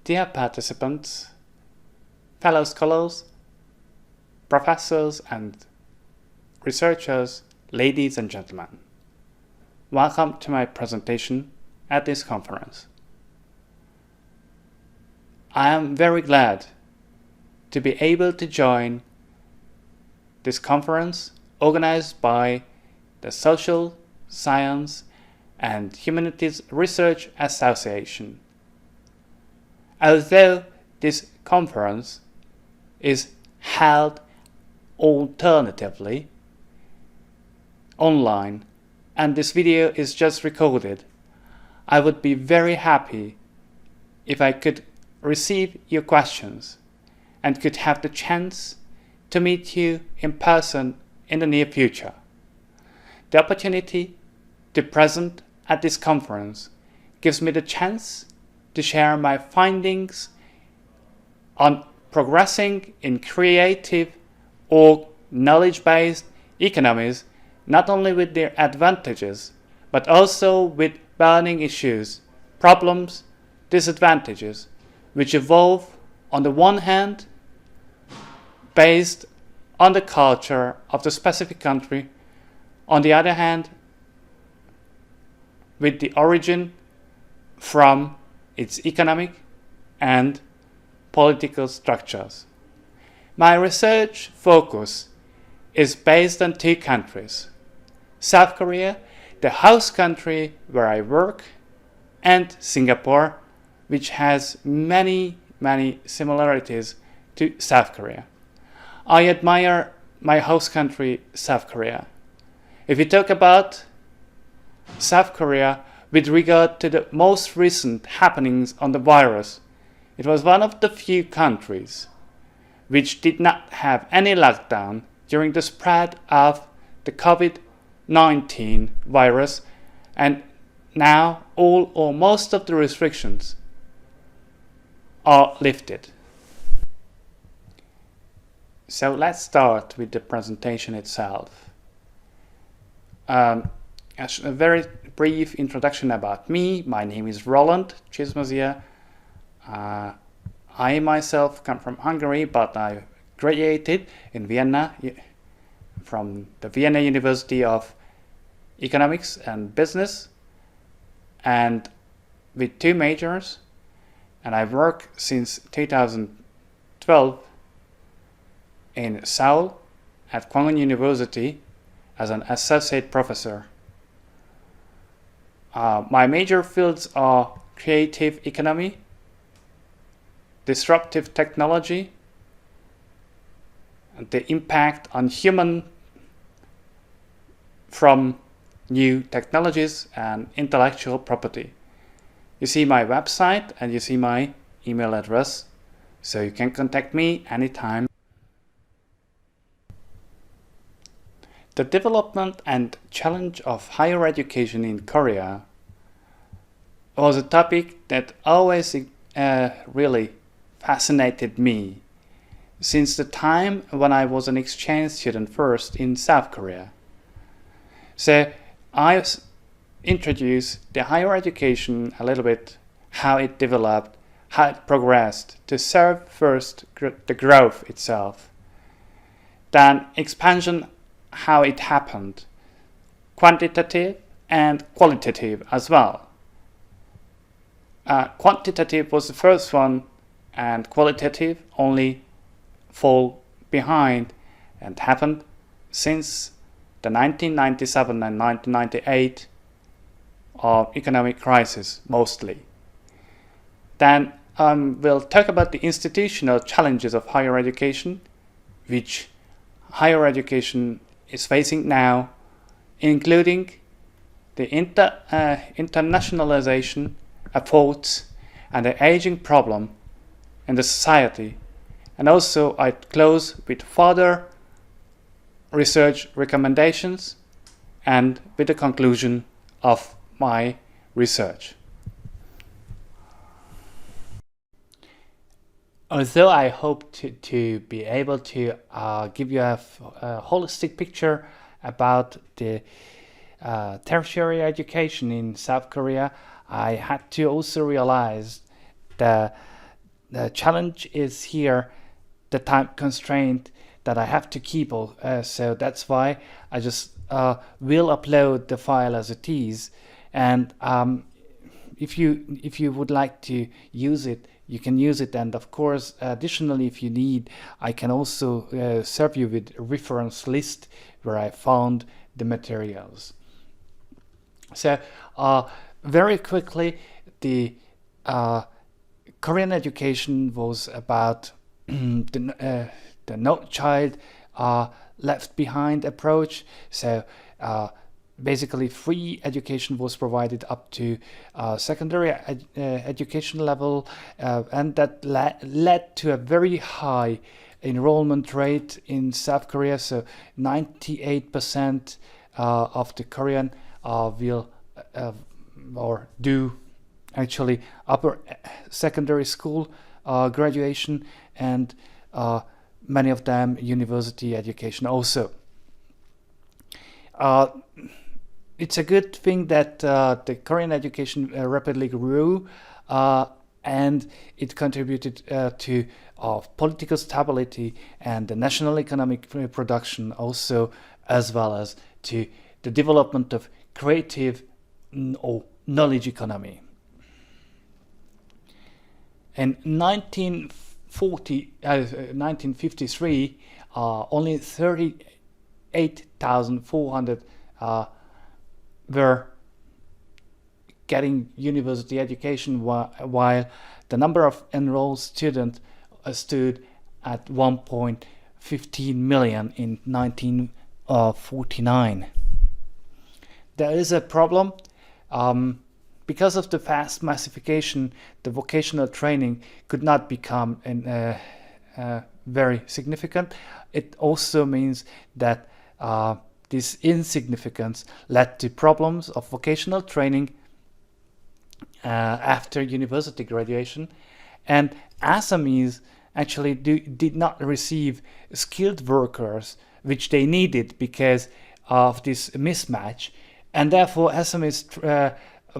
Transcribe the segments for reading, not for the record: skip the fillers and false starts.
Dear participants, fellow scholars, professors and researchers, ladies and gentlemen, welcome to my presentation at this conference. I am very glad to be able to join this conference organized by the Social Science and Humanities Research Association. Although this conference is held alternatively online and this video is just recorded, I would be very happy if I could receive your questions and could have the chance to meet you in person in the near future. The opportunity to present at this conference gives me the chance to share my findings on progressing in creative or knowledge-based economies, not only with their advantages, but also with burning issues, problems, disadvantages, which evolve on the one hand based on the culture of the specific country, on the other hand with the origin from its economic and political structures. My research focus is based on two countries: South Korea, the host country where I work, and Singapore, which has many similarities to South Korea. I admire my host country, South Korea. If we talk about South Korea with regard to the most recent happenings on the virus, it was one of the few countries which did not have any lockdown during the spread of the COVID-19 virus, and now all or most of the restrictions are lifted. So let's start with the presentation itself. As a very brief introduction about me, my name is Roland Csizmazia. I myself come from Hungary, but I graduated in Vienna from the Vienna University of Economics and Business, and with two majors, and I've worked since 2012 in Seoul at Kwangwon University as an associate professor. My major fields are creative economy, disruptive technology, and the impact on human from new technologies and intellectual property. You see my website and you see my email address, so you can contact me anytime. The development and challenge of higher education in Korea was a topic that always really fascinated me since the time when I was an exchange student first in South Korea. So I introduced the higher education a little bit, how it developed, how it progressed to serve first the growth itself, then expansion, how it happened, quantitative and qualitative as well. Quantitative was the first one, and qualitative only fall behind, and happened since the 1997 and 1998 economic crisis mostly. Then we'll talk about the institutional challenges of higher education, which higher education is facing now, including the internationalization efforts and the aging problem in the society. And also I close with further research recommendations and with the conclusion of my research. Although I hope to be able to give you a holistic picture about the tertiary education in South Korea, I had to also realize the the challenge is here the time constraint that I have to keep. So that's why I just will upload the file as it is. And if you would like to use it, you can use it. And of course, additionally, if you need, I can also serve you with a reference list where I found the materials. So very quickly, the Korean education was about the no child left behind approach. So basically free education was provided up to secondary education level, and that led to a very high enrollment rate in South Korea. So 98% of the Korean will or do actually upper secondary school graduation, and many of them university education also. It's a good thing that the Korean education rapidly grew, and it contributed to political stability and the national economic production also, as well as to the development of creative or knowledge economy. In 1953, only 38,400 were getting university education, while the number of enrolled students stood at 1.15 million in 1949. There is a problem. Because of the fast massification, the vocational training could not become very significant. It also means that this insignificance led to problems of vocational training after university graduation, and Assamese actually did not receive skilled workers which they needed because of this mismatch, and therefore Assamese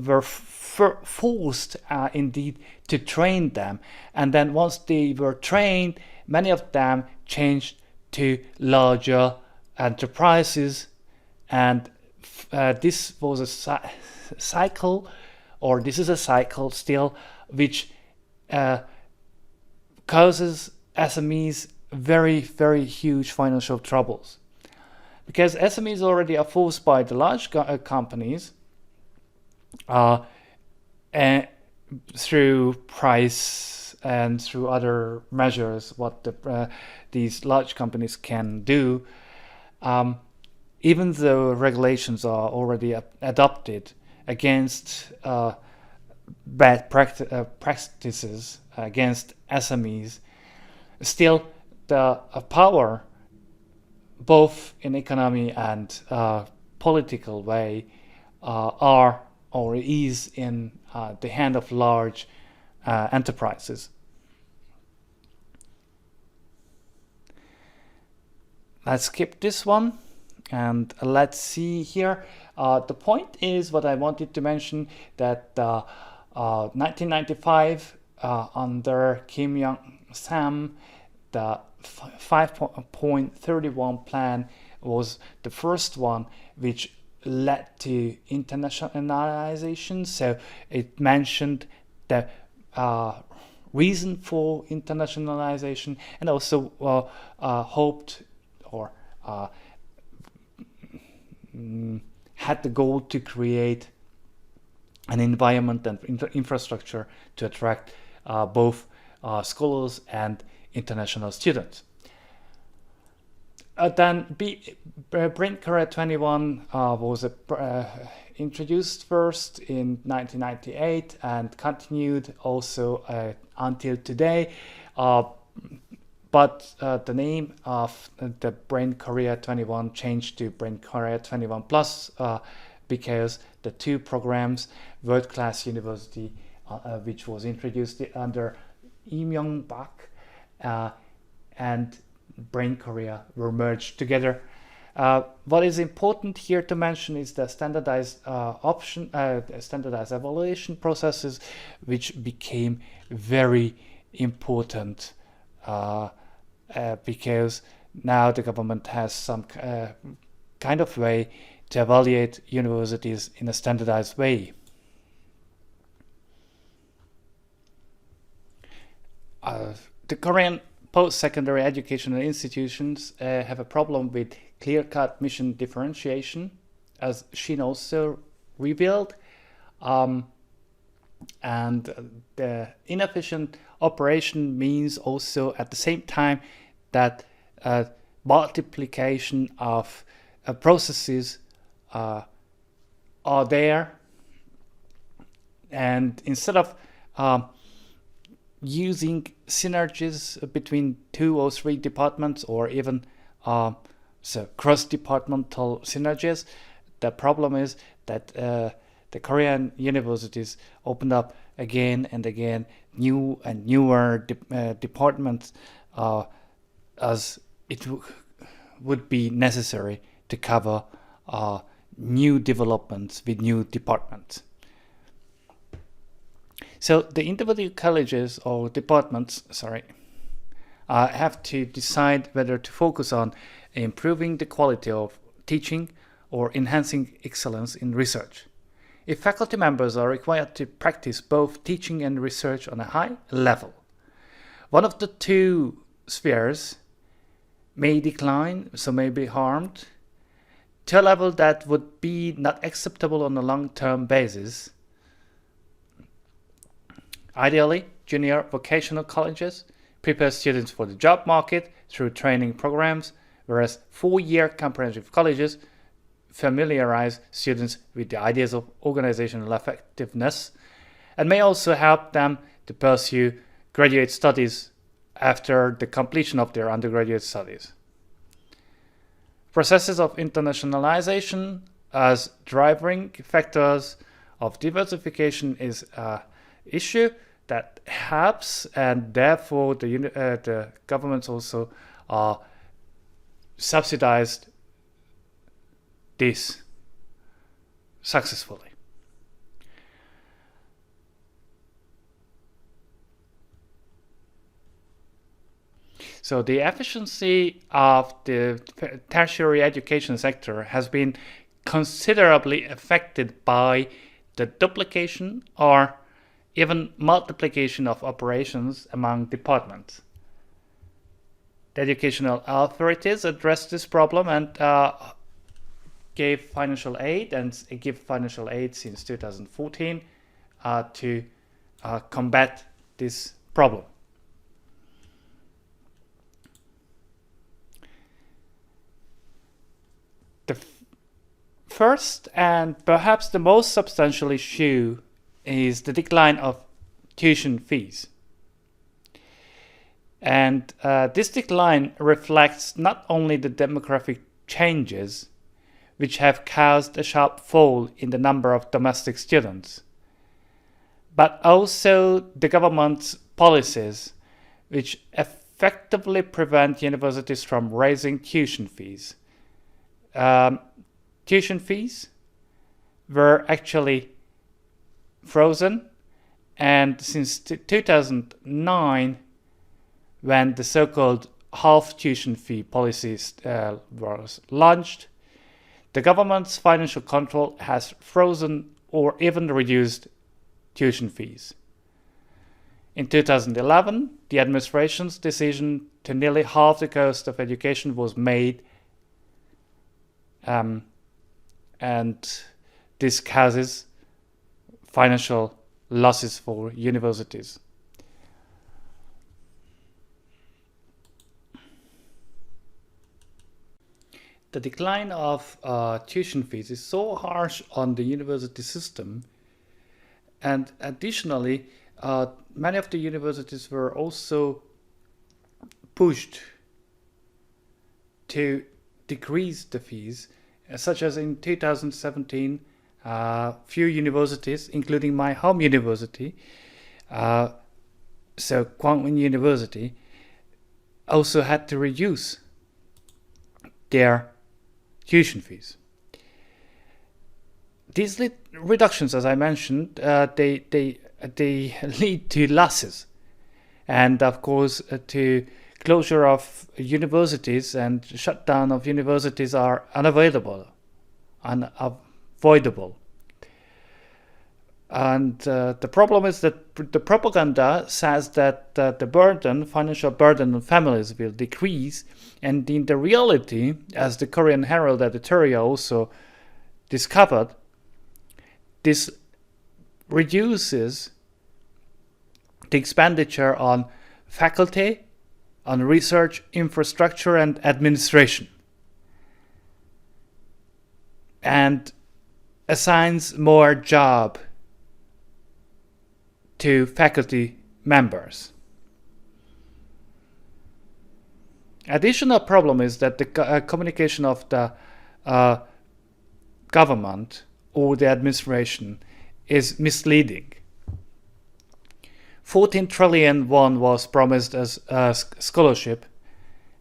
were forced indeed to train them. And then once they were trained, many of them changed to larger enterprises, and this was a cycle, or this is a cycle still, which causes SMEs very, very huge financial troubles, because SMEs already are forced by the large companies and through price and through other measures what these large companies can do, even though regulations are already adopted against bad practices against SMEs, still the power, both in economy and political way, are or is in the hand of large enterprises. Let's skip this one and let's see here. The point is, what I wanted to mention, that 1995 under Kim Young-sam, the 5.31 plan was the first one which led to internationalization. So it mentioned the reason for internationalization, and also hoped or had the goal to create an environment and infrastructure to attract both scholars and international students. Then Brain Korea 21 was introduced first in 1998 and continued also until today. But the name of the Brain Korea 21 changed to Brain Korea 21 Plus because the two programs, World Class University, which was introduced under Lee Myung-bak, and Brain Korea were merged together. What is important here to mention is the standardized standardized evaluation processes, which became very important because now the government has some kind of way to evaluate universities in a standardized way. The Korean post-secondary educational institutions have a problem with clear-cut mission differentiation, as Shin also revealed, and the inefficient operation means also at the same time that multiplication of processes are there, and instead of using synergies between 2 or 3 departments, or even cross-departmental synergies, the problem is that the Korean universities opened up again and again new and newer departments as it would be necessary to cover new developments with new departments. So the individual colleges or departments, have to decide whether to focus on improving the quality of teaching or enhancing excellence in research. If faculty members are required to practice both teaching and research on a high level, one of the 2 spheres may decline, so may be harmed, to a level that would be not acceptable on a long-term basis. Ideally, junior vocational colleges prepare students for the job market through training programs, whereas 4-year comprehensive colleges familiarize students with the ideas of organizational effectiveness and may also help them to pursue graduate studies after the completion of their undergraduate studies. Processes of internationalization as driving factors of diversification is an issue that helps, and therefore the governments also subsidized this successfully. So the efficiency of the tertiary education sector has been considerably affected by the duplication or even multiplication of operations among departments. The educational authorities addressed this problem and gave financial aid, and give financial aid since 2014 to combat this problem. The first and perhaps the most substantial issue is the decline of tuition fees. And this decline reflects not only the demographic changes, which have caused a sharp fall in the number of domestic students, but also the government's policies, which effectively prevent universities from raising tuition fees. Tuition fees were actually frozen, and since 2009, when the so-called half tuition fee policy was launched, the government's financial control has frozen or even reduced tuition fees. In 2011, the administration's decision to nearly halve the cost of education was made, and this causes financial losses for universities. The decline of tuition fees is so harsh on the university system, and additionally, many of the universities were also pushed to decrease the fees, such as in 2017, few universities, including my home university, so Kwangwon University, also had to reduce their tuition fees. These reductions, as I mentioned, they lead to losses, and of course to closure of universities and shutdown of universities are unavoidable. And the problem is that the propaganda says that the financial burden on families will decrease, and in the reality, as the Korean Herald editorial also discovered, this reduces the expenditure on faculty, on research, infrastructure, and administration, and assigns more job to faculty members. Additional problem is that the communication of the government or the administration is misleading. 14 trillion won was promised as a scholarship.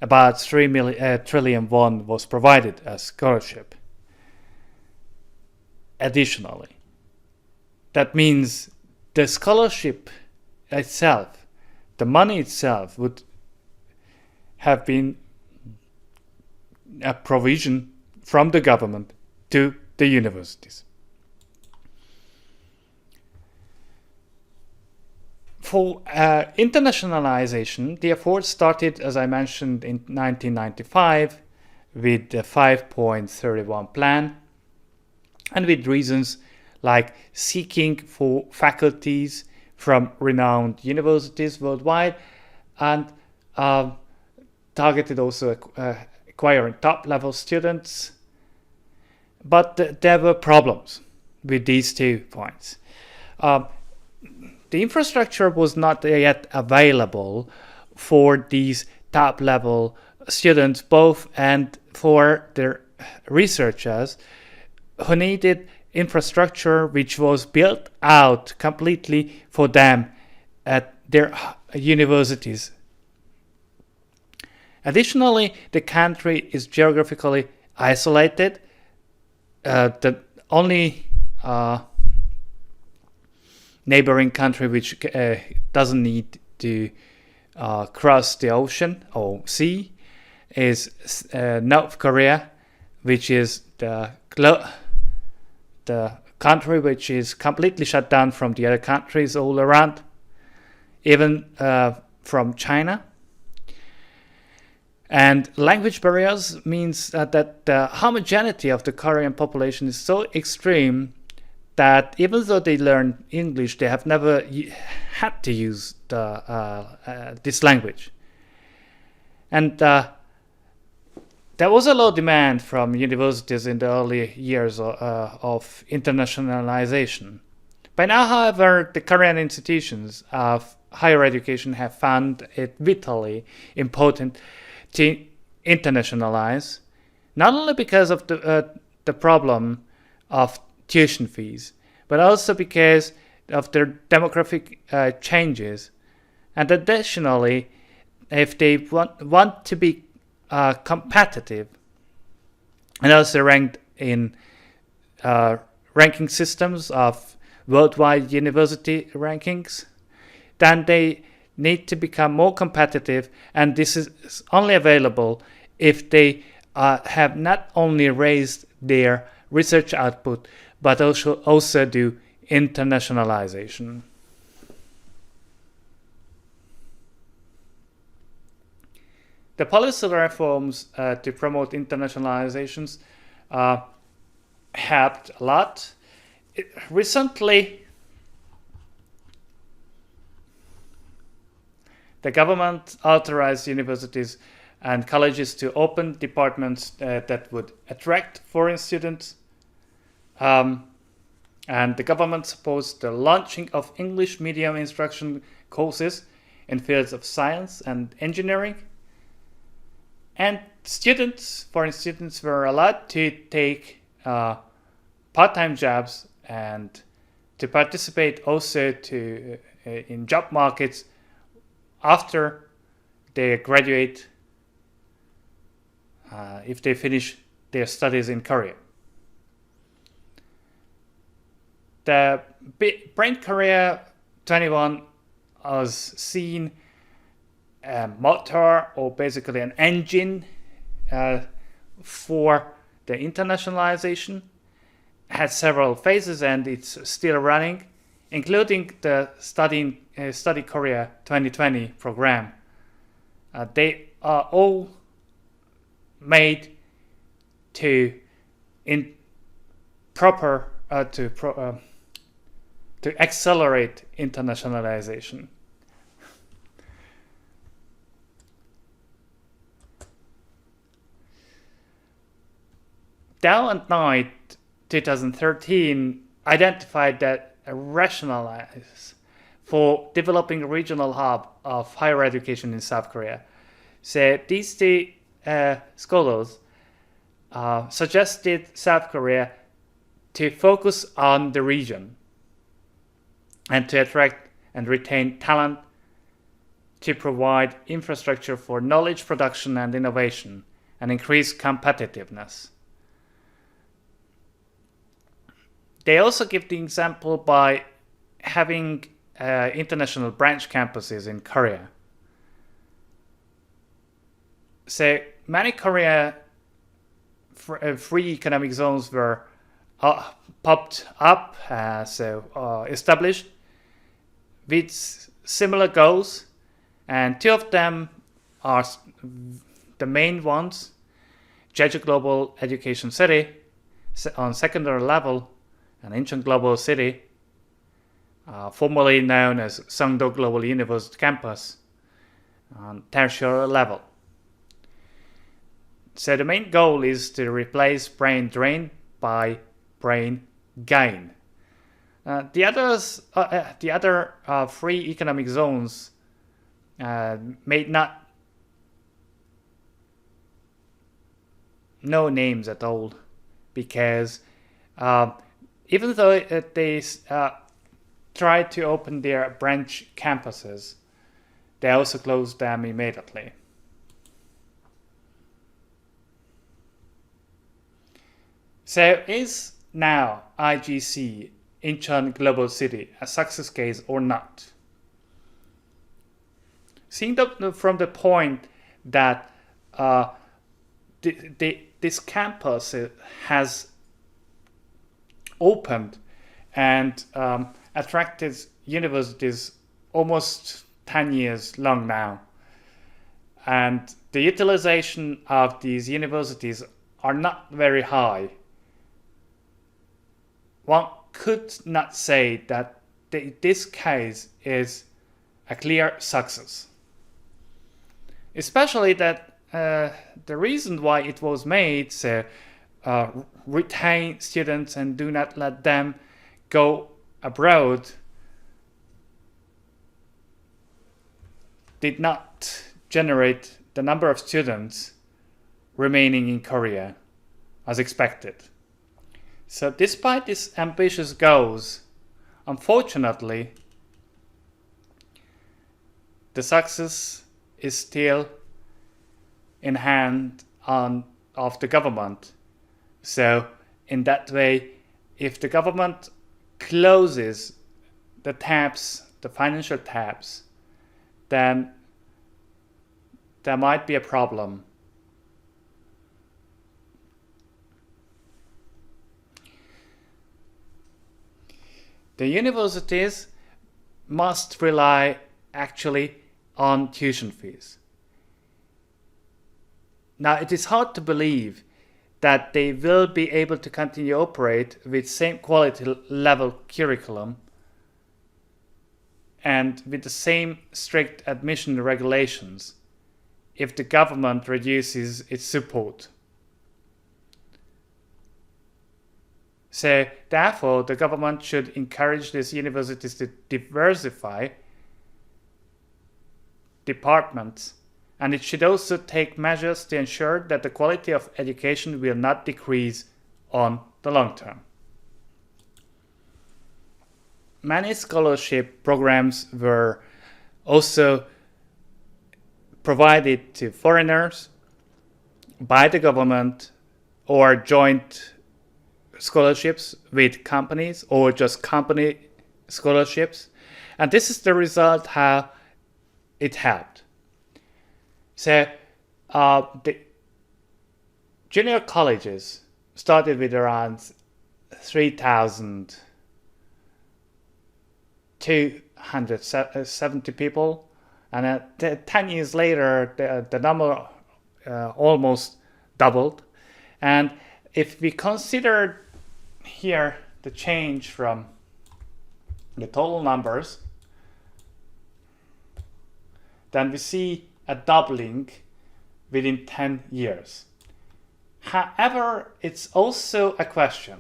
About 3 trillion won was provided as scholarship. Additionally, that means the scholarship itself, the money itself, would have been a provision from the government to the universities. For internationalization, the effort started, as I mentioned, in 1995 with the 5.31 plan, and with reasons like seeking for faculties from renowned universities worldwide, and targeted also acquiring top-level students. But there were problems with these 2 points. The infrastructure was not yet available for these top-level students, both, and for the researchers who needed infrastructure which was built out completely for them at their universities. Additionally, the country is geographically isolated. The only neighboring country which doesn't need to cross the ocean or sea is North Korea, which is the country which is completely shut down from the other countries all around, even from China. And language barriers means that the homogeneity of the Korean population is so extreme that even though they learn English, they have never had to use this language. And there was a low demand from universities in the early years of internationalization. By now, however, the Korean institutions of higher education have found it vitally important to internationalize, not only because of the problem of tuition fees, but also because of their demographic changes. And additionally, if they want to be competitive and also ranked in ranking systems of worldwide university rankings, then they need to become more competitive, and this is only available if they have not only raised their research output but also do internationalization. The policy reforms to promote internationalizations helped a lot. Recently, the government authorized universities and colleges to open departments that would attract foreign students. And the government supports the launching of English medium instruction courses in fields of science and engineering. And foreign students were allowed to take part-time jobs and to participate also in job markets after they graduate, if they finish their studies in Korea. The Brain Korea 21 was seen a motor or basically an engine for the internationalization. Had several phases and it's still running, including the Study Korea 2020 program. They are all made to accelerate internationalization. Dow and Knight 2013 identified that a rationale for developing a regional hub of higher education in South Korea. So these two scholars suggested South Korea to focus on the region and to attract and retain talent, to provide infrastructure for knowledge production and innovation, and increase competitiveness. They also give the example by having international branch campuses in Korea. So many Korea free economic zones were popped up, established with similar goals, and two of them are the main ones: Jeju Global Education City on secondary level, and Incheon Global City, formerly known as Songdo Global University Campus, on tertiary level. So the main goal is to replace brain drain by brain gain. The other free economic zones may not know names at all, because even though they tried to open their branch campuses, they also closed them immediately. So is now IGC, Incheon Global City, a success case or not? Seeing from the point that this campus has opened and attracted universities almost 10 years long now, and the utilization of these universities are not very high, one could not say that this case is a clear success. Especially that the reason why it was made, so retain students and do not let them go abroad, did not generate the number of students remaining in Korea as expected. So despite these ambitious goals, unfortunately, the success is still in hand of the government. So in that way, if the government closes the taps, the financial taps, then there might be a problem. The universities must rely actually on tuition fees. Now, it is hard to believe that they will be able to continue to operate with same quality level curriculum and with the same strict admission regulations if the government reduces its support. So, therefore, the government should encourage these universities to diversify departments, and it should also take measures to ensure that the quality of education will not decrease on the long term. Many scholarship programs were also provided to foreigners by the government, or joint scholarships with companies, or just company scholarships. And this is the result how it helped. So the junior colleges started with around 3,270 people, and 10 years later the number almost doubled. And if we consider here the change from the total numbers, then we see a doubling within 10 years. However, it's also a question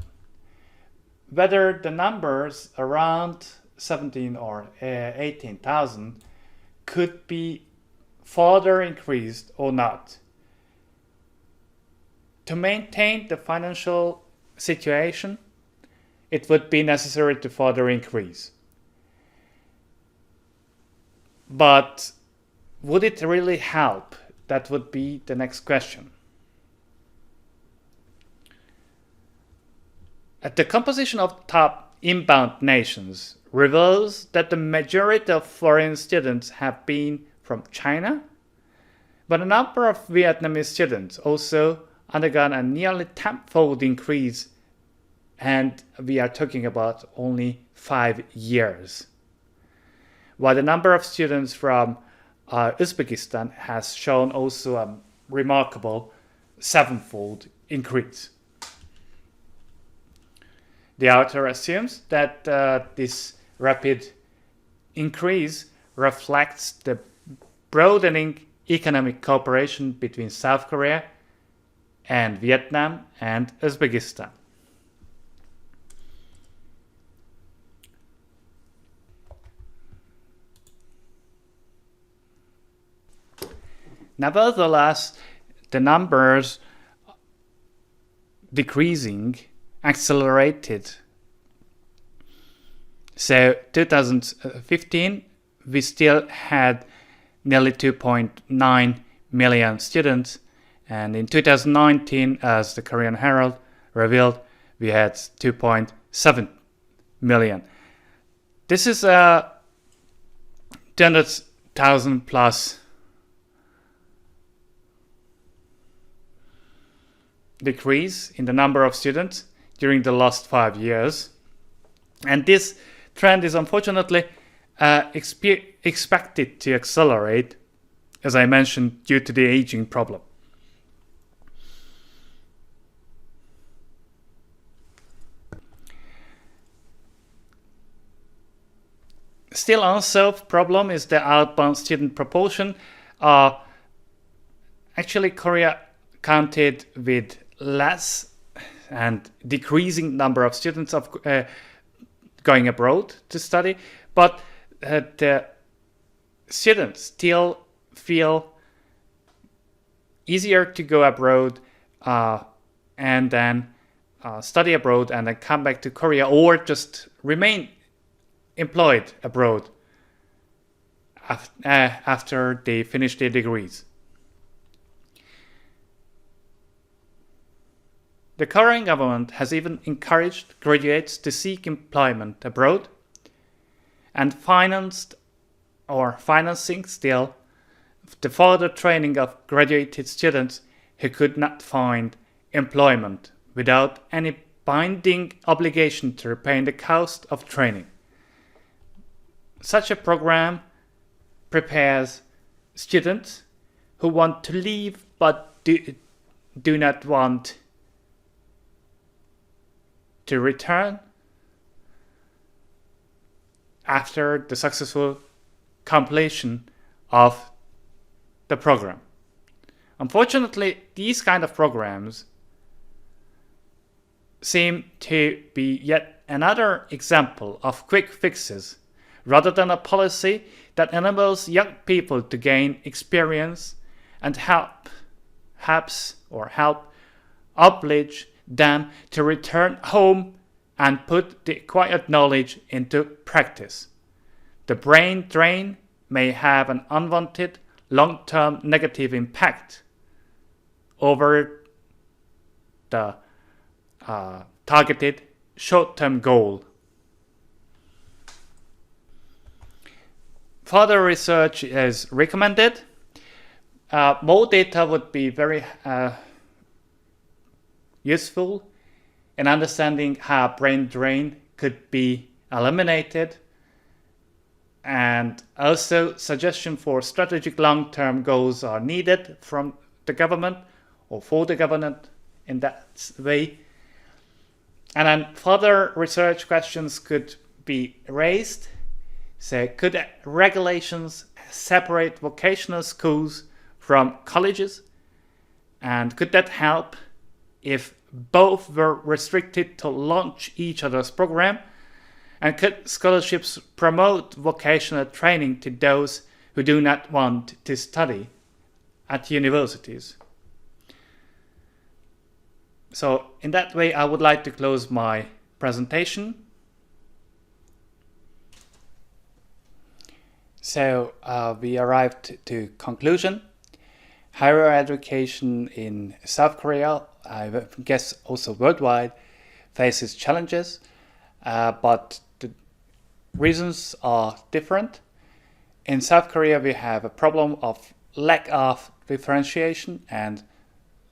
whether the numbers around 17 or 18,000 could be further increased or not. To maintain the financial situation, it would be necessary to further increase. But would it really help? That would be the next question. The composition of top inbound nations reveals that the majority of foreign students have been from China, but a number of Vietnamese students also undergone a nearly tenfold increase, and we are talking about only 5 years. While the number of students from Uzbekistan has shown also a remarkable 7-fold increase. The author assumes that this rapid increase reflects the broadening economic cooperation between South Korea and Vietnam and Uzbekistan. Nevertheless, the numbers decreasing accelerated. So 2015, we still had nearly 2.9 million students, and in 2019, as the Korean Herald revealed, we had 2.7 million. This is a 200,000 plus decrease in the number of students during the last 5 years, and this trend is unfortunately expected to accelerate, as I mentioned, due to the aging problem. Still unsolved problem is the outbound student proportion. Actually, Korea counted with less and decreasing number of students of going abroad to study, but the students still feel easier to go abroad and then study abroad and then come back to Korea, or just remain employed abroad after they finish their degrees. The Korean government has even encouraged graduates to seek employment abroad and financing still the further training of graduated students who could not find employment without any binding obligation to repay the cost of training. Such a program prepares students who want to leave but do not want to return after the successful completion of the program. Unfortunately, these kind of programs seem to be yet another example of quick fixes rather than a policy that enables young people to gain experience and help oblige them to return home and put the acquired knowledge into practice. The brain drain may have an unwanted long-term negative impact over the targeted short-term goal. Further research is recommended, more data would be very useful in understanding how brain drain could be eliminated, and also suggestions for strategic long-term goals are needed from the government or for the government in that way. And then further research questions could be raised. So could regulations separate vocational schools from colleges? And could that help if both were restricted to launch each other's program? And could scholarships promote vocational training to those who do not want to study at universities? So in that way, I would like to close my presentation. So we arrived to conclusion. Higher education in South Korea, I guess also worldwide, faces challenges, but the reasons are different. In South Korea, we have a problem of lack of differentiation and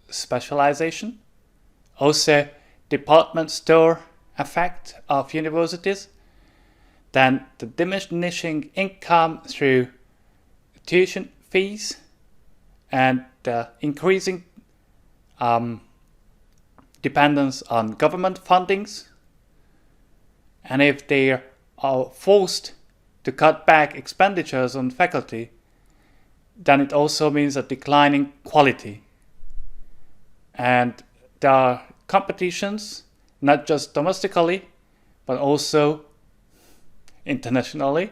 specialization. Also, department store effect of universities. Then the diminishing income through tuition fees and the increasing dependence on government fundings. And if they are forced to cut back expenditures on faculty, then it also means a declining quality. And there are competitions, not just domestically, but also internationally.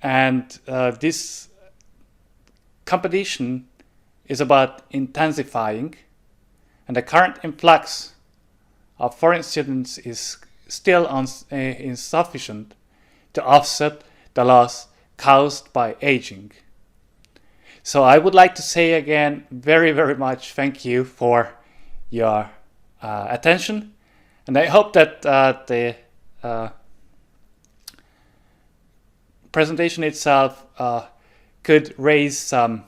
And this competition is about intensifying, and the current influx of foreign students is still insufficient to offset the loss caused by aging. So I would like to say again very, very much thank you for your attention, and I hope that the presentation itself could raise some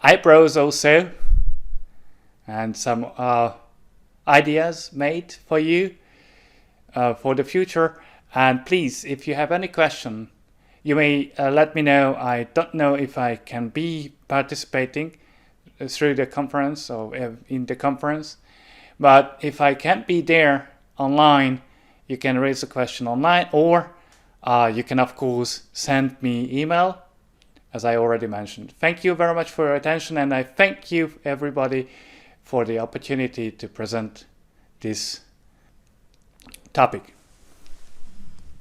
eyebrows also, and some ideas made for you for the future. And please, if you have any question, you may let me know. I don't know if I can be participating through the conference or in the conference, but if I can't be there online, you can raise a question online, or you can of course send me email, as I already mentioned. Thank you very much for your attention, and I thank you everybody for the opportunity to present this topic.